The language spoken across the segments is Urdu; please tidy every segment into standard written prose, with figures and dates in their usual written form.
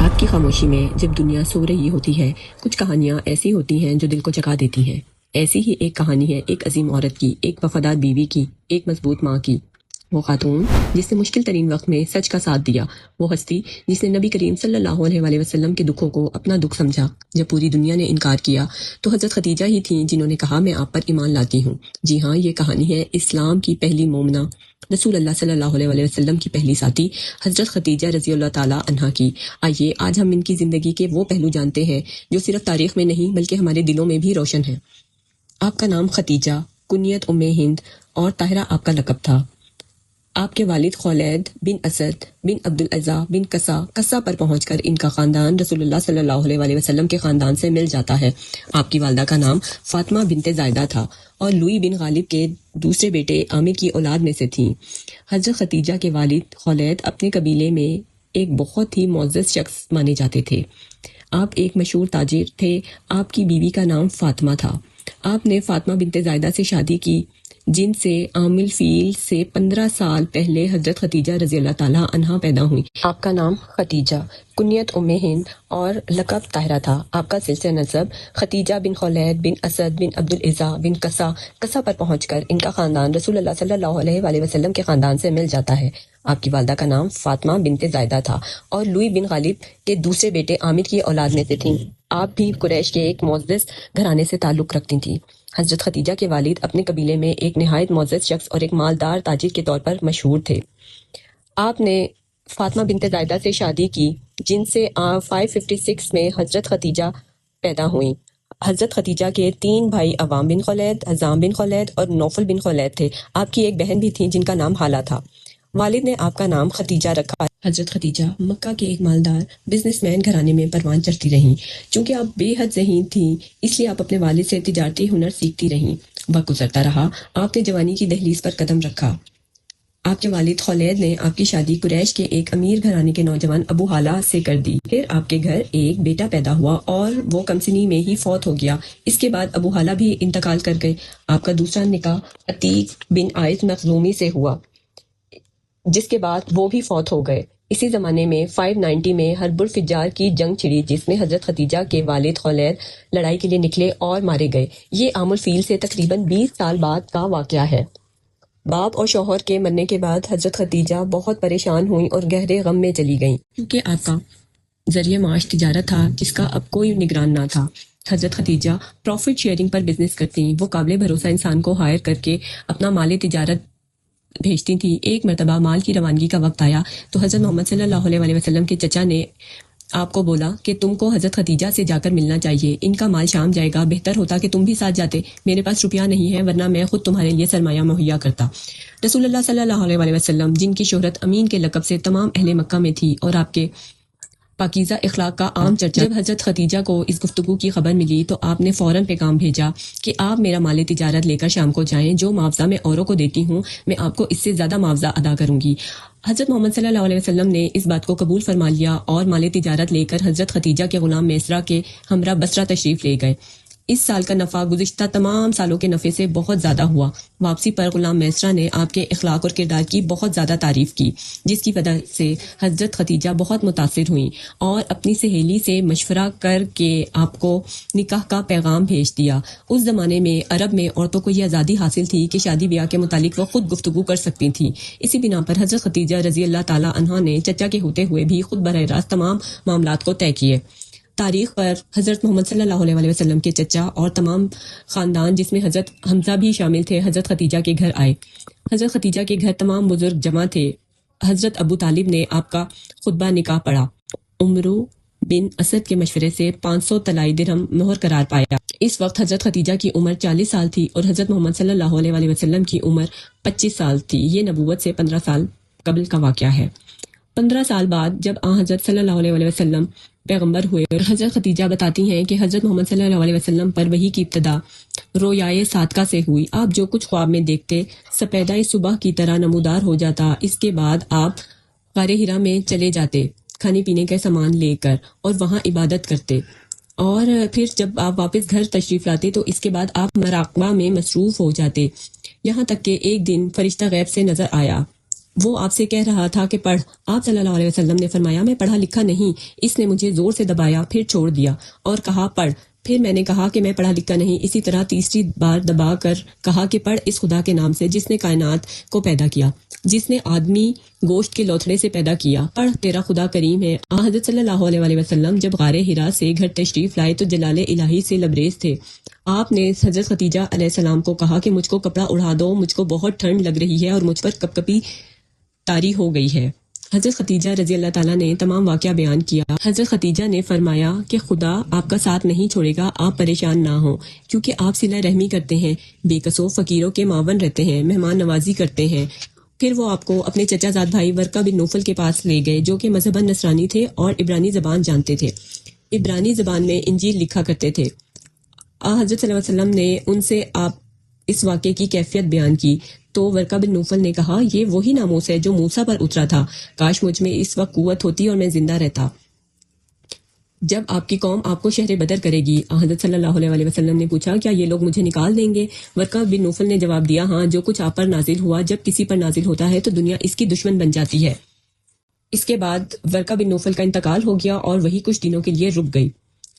رات کی خاموشی میں جب دنیا سو رہی ہوتی ہے، کچھ کہانیاں ایسی ہوتی ہیں جو دل کو جگا دیتی ہیں۔ ایسی ہی ایک کہانی ہے ایک عظیم عورت کی، ایک وفادار بیوی کی، ایک مضبوط ماں کی۔ وہ خاتون جس نے مشکل ترین وقت میں سچ کا ساتھ دیا، وہ ہستی جس نے نبی کریم صلی اللہ علیہ وآلہ وسلم کے دکھوں کو اپنا دکھ سمجھا۔ جب پوری دنیا نے انکار کیا تو حضرت خدیجہ ہی تھیں جنہوں نے کہا میں آپ پر ایمان لاتی ہوں۔ جی ہاں، یہ کہانی ہے اسلام کی پہلی مومنہ، رسول اللہ صلی اللہ علیہ وآلہ وسلم کی پہلی ساتھی حضرت خدیجہ رضی اللہ تعالیٰ عنہا کی۔ آئیے آج ہم ان کی زندگی کے وہ پہلو جانتے ہیں جو صرف تاریخ میں نہیں بلکہ ہمارے دلوں میں بھی روشن ہے۔ آپ کا نام خدیجہ، کنیت ام ہند اور طاہرہ آپ کا لقب تھا۔ آپ کے والد خولید بن اسد بن عبدالعزیٰ بن قصہ پر پہنچ کر ان کا خاندان رسول اللہ صلی اللہ علیہ وآلہ وسلم کے خاندان سے مل جاتا ہے۔ آپ کی والدہ کا نام فاطمہ بنت زائدہ تھا اور لوئی بن غالب کے دوسرے بیٹے عامر کی اولاد میں سے تھیں۔ حضرت خدیجہ کے والد خولید اپنے قبیلے میں ایک بہت ہی معزز شخص مانے جاتے تھے۔ آپ ایک مشہور تاجر تھے۔ آپ کی بیوی کا نام فاطمہ تھا۔ آپ نے فاطمہ بنت زائدہ سے شادی کی جن سے عام الفیل سے 15 سال پہلے حضرت خدیجہ رضی اللہ تعالیٰ عنہا پیدا ہوئی۔ آپ کا نام خدیجہ، کنیت ام ہند اور لقب طاہرہ تھا۔ آپ کا سلسلہ نسب خدیجہ بن خولید بن اسد بن عبدالعزیٰ بن قصہ پر پہنچ کر ان کا خاندان رسول اللہ صلی اللہ علیہ وآلہ وسلم کے خاندان سے مل جاتا ہے۔ آپ کی والدہ کا نام فاطمہ بنت زائدہ تھا اور لوئی بن غالب کے دوسرے بیٹے عامر کی اولاد میں سے تھیں۔ آپ بھی قریش کے ایک معزز گھرانے سے تعلق رکھتی تھیں۔ حضرت خدیجہ کے والد اپنے قبیلے میں ایک نہایت معزز شخص اور ایک مالدار تاجر کے طور پر مشہور تھے۔ آپ نے فاطمہ بنت زائدہ سے شادی کی جن سے 556 میں حضرت خدیجہ پیدا ہوئیں۔ حضرت خدیجہ کے 3 بھائی عوام بن خولید، حزام بن خولید اور نوفل بن خولید تھے۔ آپ کی ایک بہن بھی تھی جن کا نام حالہ تھا۔ والد نے آپ کا نام خدیجہ رکھا۔ حضرت خدیجہ مکہ کے ایک مالدار بزنس مین گھرانے میں پروان چڑھتی رہیں۔ چونکہ آپ بے حد ذہین تھیں اس لیے آپ اپنے والد سے تجارتی ہنر سیکھتی رہیں۔ وقت گزرتا رہا، آپ نے جوانی کی دہلیز پر قدم رکھا۔ آپ کے والد خولید نے آپ کی شادی قریش کے ایک امیر گھرانے کے نوجوان ابو حالہ سے کر دی۔ پھر آپ کے گھر ایک بیٹا پیدا ہوا اور وہ کم سنی میں ہی فوت ہو گیا۔ اس کے بعد ابو حالہ بھی انتقال کر گئے۔ آپ کا دوسرا نکاح عتیق بن عائض مخزومی سے ہوا جس کے بعد وہ بھی فوت ہو گئے۔ اسی زمانے میں 590 میں حرب الفجار کی جنگ چھڑی جس میں حضرت خدیجہ کے والد خولید لڑائی کے لیے نکلے اور مارے گئے۔ یہ عام الفیل سے تقریباً 20 سال بعد کا واقعہ ہے۔ باپ اور شوہر کے مرنے کے بعد حضرت خدیجہ بہت پریشان ہوئیں اور گہرے غم میں چلی گئیں کیونکہ آپ کا ذریعہ معاش تجارت تھا جس کا اب کوئی نگران نہ تھا۔ حضرت خدیجہ پروفٹ شیئرنگ پر بزنس کرتی، وہ قابل بھروسہ انسان کو ہائر کر کے اپنا مال تجارت بھیجتی تھی۔ ایک مرتبہ مال کی روانگی کا وقت آیا تو حضرت محمد صلی اللہ علیہ وآلہ وسلم کے چچا نے آپ کو بولا کہ تم کو حضرت خدیجہ سے جا کر ملنا چاہیے، ان کا مال شام جائے گا، بہتر ہوتا کہ تم بھی ساتھ جاتے، میرے پاس روپیہ نہیں ہے ورنہ میں خود تمہارے لیے سرمایہ مہیا کرتا۔ رسول اللہ صلی اللہ علیہ وآلہ وسلم جن کی شہرت امین کے لقب سے تمام اہل مکہ میں تھی اور آپ کے پاکیزہ اخلاق کا عام چرچا، جب حضرت خدیجہ کو اس گفتگو کی خبر ملی تو آپ نے فوراً پیغام بھیجا کہ آپ میرا مال تجارت لے کر شام کو جائیں، جو معاوضہ میں اوروں کو دیتی ہوں میں آپ کو اس سے زیادہ معاوضہ ادا کروں گی۔ حضرت محمد صلی اللہ علیہ وسلم نے اس بات کو قبول فرما لیا اور مال تجارت لے کر حضرت خدیجہ کے غلام میسرہ کے ہمراہ بصرہ تشریف لے گئے۔ اس سال کا نفع گزشتہ تمام سالوں کے نفع سے بہت زیادہ ہوا۔ واپسی پر غلام میسرہ نے آپ کے اخلاق اور کردار کی بہت زیادہ تعریف کی جس کی وجہ سے حضرت خدیجہ بہت متاثر ہوئیں اور اپنی سہیلی سے مشورہ کر کے آپ کو نکاح کا پیغام بھیج دیا۔ اس زمانے میں عرب میں عورتوں کو یہ آزادی حاصل تھی کہ شادی بیاہ کے متعلق وہ خود گفتگو کر سکتی تھیں۔ اسی بنا پر حضرت خدیجہ رضی اللہ تعالیٰ عنہا نے چچا کے ہوتے ہوئے بھی خود براہ راست تمام معاملات کو طے کیے۔ تاریخ پر حضرت محمد صلی اللہ علیہ وآلہ وسلم کے چچا اور تمام خاندان جس میں حضرت حمزہ بھی شامل تھے حضرت خدیجہ کے گھر آئے۔ حضرت خدیجہ کے گھر تمام بزرگ جمع تھے۔ حضرت ابو طالب نے آپ کا خطبہ نکاح پڑھا۔ عمرو بن اسد کے مشورے سے 500 طلائی درہم مہر قرار پایا۔ اس وقت حضرت خدیجہ کی عمر 40 سال تھی اور حضرت محمد صلی اللہ علیہ وآلہ وسلم کی عمر 25 سال تھی۔ یہ نبوت سے 15 سال قبل کا واقعہ ہے۔ 15 سال بعد جب حضرت صلی اللہ علیہ وآلہ وسلم پیغمبر ہوئے اور حضرت خدیجہ بتاتی ہیں کہ حضرت محمد صلی اللہ علیہ وسلم پر وحی کی ابتدا رویائے صادقہ سے ہوئی۔ آپ جو کچھ خواب میں دیکھتے سپیدہ صبح کی طرح نمودار ہو جاتا۔ اس کے بعد آپ غار حرا میں چلے جاتے کھانے پینے کا سامان لے کر اور وہاں عبادت کرتے، اور پھر جب آپ واپس گھر تشریف لاتے تو اس کے بعد آپ مراقبہ میں مصروف ہو جاتے، یہاں تک کہ ایک دن فرشتہ غیب سے نظر آیا۔ وہ آپ سے کہہ رہا تھا کہ پڑھ۔ آپ صلی اللہ علیہ وسلم نے فرمایا میں پڑھا لکھا نہیں۔ اس نے مجھے زور سے دبایا، پھر چھوڑ دیا اور کہا پڑھ۔ پھر میں نے کہا کہ میں پڑھا لکھا نہیں۔ اسی طرح تیسری بار دبا کر کہا کہ پڑھ اس خدا کے نام سے جس نے کائنات کو پیدا کیا، جس نے آدمی گوشت کے لوتھڑے سے پیدا کیا، پڑھ تیرا خدا کریم ہے۔ حضرت صلی اللہ علیہ وسلم جب غار حرا سے گھر تشریف لائے تو جلال الہی سے لبریز تھے۔ آپ نے حضرت خدیجہ علیہ السلام کو کہا کہ مجھ کو کپڑا اڑا دو، مجھ کو بہت ٹھنڈ لگ رہی ہے اور مجھ پر کپ کپی طاری ہو گئی ہے۔ حضرت خدیجہ رضی اللہ تعالیٰ نے تمام واقعہ بیان کیا۔ حضرت خدیجہ نے فرمایا کہ خدا آپ کا ساتھ نہیں چھوڑے گا، آپ پریشان نہ ہوں، کیونکہ آپ صلہ رحمی کرتے ہیں، بے کسوں فقیروں کے معاون رہتے ہیں، مہمان نوازی کرتے ہیں۔ پھر وہ آپ کو اپنے چچا زاد بھائی ورقہ بن نوفل کے پاس لے گئے، جو کہ مذہباً نصرانی تھے اور عبرانی زبان جانتے تھے۔ عبرانی زبان میں انجیل لکھا کرتے تھے۔ حضرت صلی اللہ علیہ وسلم نے ان سے آپ اس واقعے کی کیفیت بیان کی تو ورقہ بن نوفل نے کہا یہ وہی ناموس ہے جو موسیٰ پر اترا تھا، کاش مجھ میں اس وقت قوت ہوتی اور میں زندہ رہتا جب آپ کی قوم آپ کو شہر بدر کرے گی۔ حضرت صلی اللہ علیہ وسلم نے پوچھا کیا یہ لوگ مجھے نکال دیں گے؟ ورقہ بن نوفل نے جواب دیا ہاں، جو کچھ آپ پر نازل ہوا جب کسی پر نازل ہوتا ہے تو دنیا اس کی دشمن بن جاتی ہے۔ اس کے بعد ورقہ بن نوفل کا انتقال ہو گیا اور وہی کچھ دنوں کے لیے رک گئی۔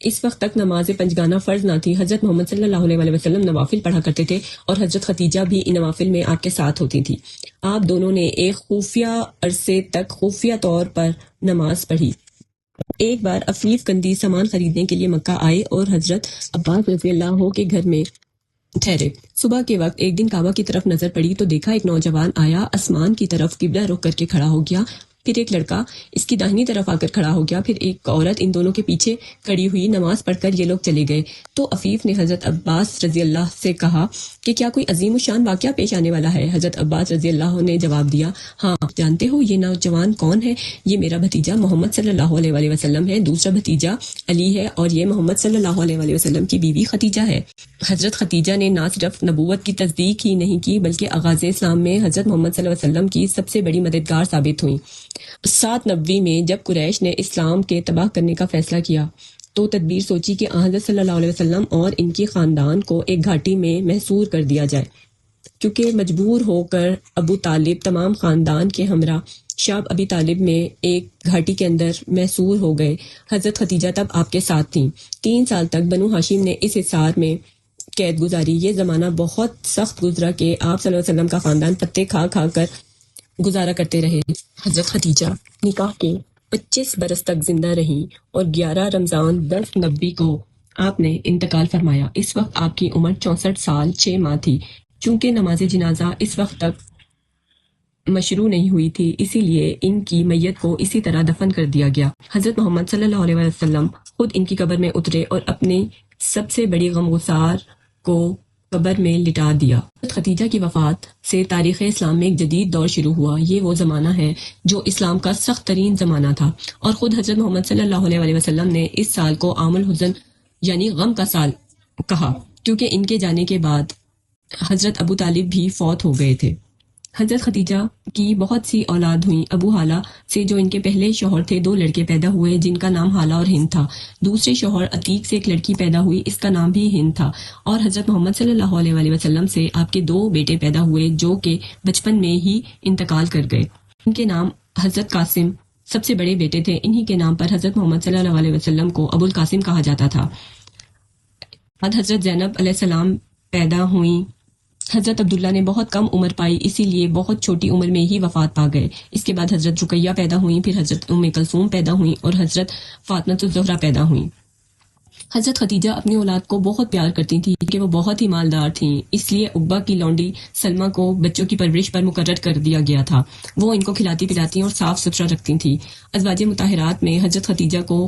اس وقت تک نماز پنجگانہ فرض نہ تھی۔ حضرت محمد صلی اللہ علیہ وسلم نوافل پڑھا کرتے تھے اور حضرت خدیجہ بھی ان نوافل میں آپ کے ساتھ ہوتی تھی۔ آپ دونوں نے ایک خفیہ عرصے تک خفیہ طور پر نماز پڑھی۔ ایک بار عفیف کندی سامان خریدنے کے لیے مکہ آئے اور حضرت عباس رضی اللہ عنہ کے گھر میں ٹھہرے۔ صبح کے وقت ایک دن کعبہ کی طرف نظر پڑی تو دیکھا ایک نوجوان آیا، آسمان کی طرف قبلہ رخ کر کے کھڑا ہو گیا، پھر ایک لڑکا اس کی داہنی طرف آ کر کھڑا ہو گیا، پھر ایک عورت ان دونوں کے پیچھے کھڑی ہوئی۔ نماز پڑھ کر یہ لوگ چلے گئے تو عفیف نے حضرت عباس رضی اللہ سے کہا کہ کیا کوئی عظیم الشان واقعہ پیش آنے والا ہے؟ حضرت عباس رضی اللہ عنہ نے جواب دیا ہاں، جانتے ہو یہ نوجوان کون ہے؟ یہ میرا بھتیجا محمد صلی اللہ علیہ وسلم ہے، دوسرا بھتیجا علی ہے اور یہ محمد صلی اللہ علیہ وسلم کی بیوی خدیجہ ہے۔ حضرت خدیجہ نے نہ صرف نبوت کی تصدیق ہی نہیں کی بلکہ آغاز اسلام میں حضرت محمد صلی اللہ علیہ وسلم کی سب سے بڑی مددگار ثابت ہوئیں۔ 790 میں جب قریش نے اسلام کے تباہ کرنے کا فیصلہ کیا تو تدبیر سوچی کہ حضرت صلی اللہ علیہ وسلم اور ان کی خاندان کو ایک گھاٹی میں محصور کر دیا جائے، کیونکہ مجبور ہو کر ابو طالب تمام خاندان کے ہمراہ شاب ابی طالب میں ایک گھاٹی کے اندر محصور ہو گئے۔ حضرت خدیجہ تب آپ کے ساتھ تھیں۔ 3 سال تک بنو ہاشم نے اس حصار میں قید گزاری۔ یہ زمانہ بہت سخت گزرا کہ آپ صلی اللہ علیہ وسلم کا خاندان پتے کھا کھا کر گزارا کرتے رہے۔ حضرت خدیجہ نکاح کے 25 برس تک زندہ رہیں اور 11 رمضان 1090 کو آپ نے انتقال فرمایا۔ اس وقت آپ کی عمر 64 سال 6 ماہ تھی۔ چونکہ نماز جنازہ اس وقت تک مشروع نہیں ہوئی تھی، اسی لیے ان کی میت کو اسی طرح دفن کر دیا گیا۔ حضرت محمد صلی اللہ علیہ وسلم خود ان کی قبر میں اترے اور اپنی سب سے بڑی غمگسار کو قبر میں لٹا دیا۔ حضرت خدیجہ کی وفات سے تاریخ اسلام میں ایک جدید دور شروع ہوا۔ یہ وہ زمانہ ہے جو اسلام کا سخت ترین زمانہ تھا، اور خود حضرت محمد صلی اللہ علیہ وسلم نے اس سال کو عام الحزن یعنی غم کا سال کہا، کیونکہ ان کے جانے کے بعد حضرت ابو طالب بھی فوت ہو گئے تھے۔ حضرت خدیجہ کی بہت سی اولاد ہوئیں۔ ابو حالہ سے جو ان کے پہلے شوہر تھے 2 لڑکے پیدا ہوئے جن کا نام حالہ اور ہند تھا۔ دوسرے شوہر عتیق سے ایک لڑکی پیدا ہوئی، اس کا نام بھی ہند تھا۔ اور حضرت محمد صلی اللہ علیہ وسلم سے آپ کے 2 بیٹے پیدا ہوئے جو کہ بچپن میں ہی انتقال کر گئے۔ ان کے نام حضرت قاسم سب سے بڑے بیٹے تھے۔ انہی کے نام پر حضرت محمد صلی اللہ علیہ وسلم کو ابو القاسم کہا جاتا تھا۔ بعد حضرت زینب علیہ السلام پیدا ہوئیں۔ حضرت عبداللہ نے بہت کم عمر پائی، اسی لیے بہت چھوٹی عمر میں ہی وفات پا گئے۔ اس کے بعد حضرت رقیہ پیدا ہوئیں، پھر حضرت ام کلثوم پیدا ہوئیں اور حضرت فاطمہ الزہرا پیدا ہوئیں۔ حضرت خدیجہ اپنی اولاد کو بہت پیار کرتی تھیں کہ وہ بہت ہی مالدار تھیں، اس لیے عقبہ کی لونڈی سلمہ کو بچوں کی پرورش پر مقرر کر دیا گیا تھا۔ وہ ان کو کھلاتی پلاتی اور صاف ستھرا رکھتی تھیں۔ ازواج مطہرات میں حضرت خدیجہ کو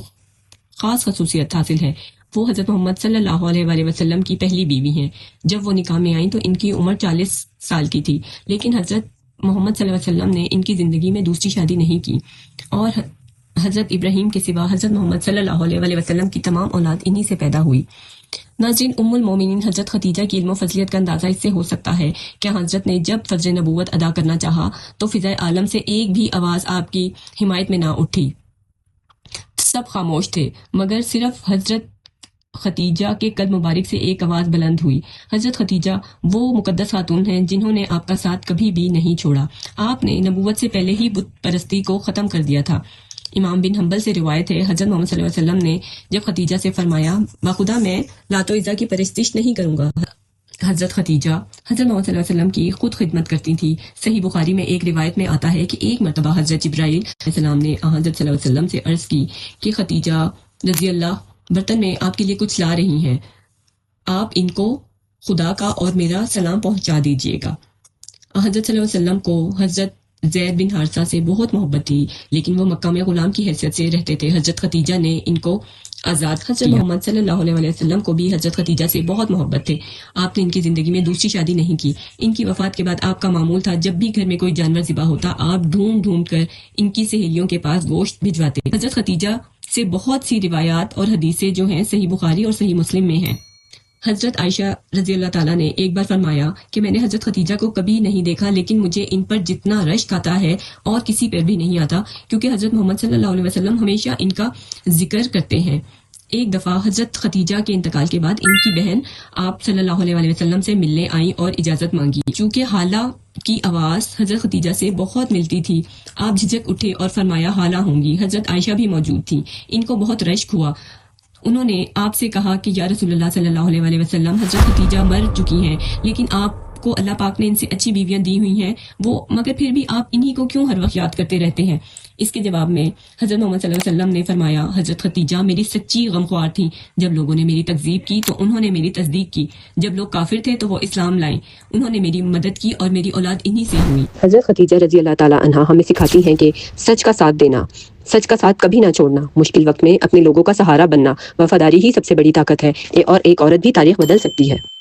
خاص خصوصیت حاصل ہے۔ وہ حضرت محمد صلی اللہ علیہ وسلم کی پہلی بیوی ہیں۔ جب وہ نکاح میں آئیں تو ان کی عمر 40 سال کی تھی، لیکن حضرت محمد صلی اللہ علیہ وسلم نے ان کی زندگی میں دوسری شادی نہیں کی، اور حضرت ابراہیم کے سوا حضرت محمد صلی اللہ علیہ وسلم کی تمام اولاد انہی سے پیدا ہوئی۔ ناظرین، ام المومنین حضرت خدیجہ کی علم و فضیلت کا اندازہ اس سے ہو سکتا ہے کہ حضرت نے جب فرض نبوت ادا کرنا چاہا تو فضائے عالم سے ایک بھی آواز آپ کی حمایت میں نہ اٹھی، سب خاموش تھے، مگر صرف حضرت خدیجہ کے قد مبارک سے ایک آواز بلند ہوئی۔ حضرت خدیجہ وہ مقدس خاتون ہیں جنہوں نے آپ کا ساتھ کبھی بھی نہیں چھوڑا۔ آپ نے نبوت سے پہلے ہی بت پرستی کو ختم کر دیا تھا۔ امام بن حنبل سے روایت ہے، حضرت محمد صلی اللہ علیہ وسلم نے جب خدیجہ سے فرمایا، بخدا میں لات و عزا کی پرستش نہیں کروں گا۔ حضرت خدیجہ حضرت محمد صلی اللہ علیہ وسلم کی خود خدمت کرتی تھی۔ صحیح بخاری میں ایک روایت میں آتا ہے کہ ایک مرتبہ حضرت جبرائیل علیہ السلام نے حضرت صلی اللہ علیہ وسلم سے عرض کی کہ خدیجہ رضی اللہ برتن میں آپ کے لیے کچھ لا رہی ہیں، آپ ان کو خدا کا اور میرا سلام پہنچا دیجئے گا۔ حضرت صلی اللہ علیہ وسلم کو حضرت زید بن حارثہ سے بہت محبت تھی، لیکن وہ مکہ میں غلام کی حیثیت سے رہتے تھے۔ حضرت خدیجہ نے ان کو آزاد حضرت محمد صلی اللہ علیہ وسلم کو بھی حضرت خدیجہ سے بہت محبت تھے۔ آپ نے ان کی زندگی میں دوسری شادی نہیں کی۔ ان کی وفات کے بعد آپ کا معمول تھا جب بھی گھر میں کوئی جانور ذبح ہوتا، آپ ڈھونڈ ڈھونڈ کر ان کی سہیلیوں کے پاس گوشت بھجواتے۔ حضرت خدیجہ سے بہت سی روایات اور حدیثیں جو ہیں صحیح بخاری اور صحیح مسلم میں ہیں۔ حضرت عائشہ رضی اللہ تعالیٰ نے ایک بار فرمایا کہ میں نے حضرت خدیجہ کو کبھی نہیں دیکھا، لیکن مجھے ان پر جتنا رشک آتا ہے اور کسی پر بھی نہیں آتا، کیونکہ حضرت محمد صلی اللہ علیہ وسلم ہمیشہ ان کا ذکر کرتے ہیں۔ ایک دفعہ حضرت خدیجہ کے انتقال کے بعد ان کی بہن آپ صلی اللہ علیہ وسلم سے ملنے آئیں اور اجازت مانگی۔ چونکہ خالہ کی آواز حضرت خدیجہ سے بہت ملتی تھی، آپ جھجک اٹھے اور فرمایا خالہ ہوں گی۔ حضرت عائشہ بھی موجود تھی، ان کو بہت رشک ہوا۔ انہوں نے آپ سے کہا کہ یا رسول اللہ صلی اللہ علیہ وسلم، حضرت خدیجہ مر چکی ہیں، لیکن آپ کو اللہ پاک نے ان سے اچھی بیویاں دی ہوئی ہیں، وہ مگر پھر بھی آپ انہی کو کیوں ہر وقت یاد کرتے رہتے ہیں؟ اس کے جواب میں حضرت محمد صلی اللہ علیہ وسلم نے فرمایا، حضرت خدیجہ میری سچی غمخوار تھی۔ جب لوگوں نے میری تکذیب کی تو انہوں نے میری تصدیق کی، جب لوگ کافر تھے تو وہ اسلام لائیں، انہوں نے میری مدد کی اور میری اولاد انہی سے ہوئی۔ حضرت خدیجہ رضی اللہ تعالی عنہا ہمیں سکھاتی ہیں کہ سچ کا ساتھ دینا، سچ کا ساتھ کبھی نہ چھوڑنا، مشکل وقت میں اپنے لوگوں کا سہارا بننا، وفاداری ہی سب سے بڑی طاقت ہے اور ایک عورت بھی تاریخ بدل سکتی ہے۔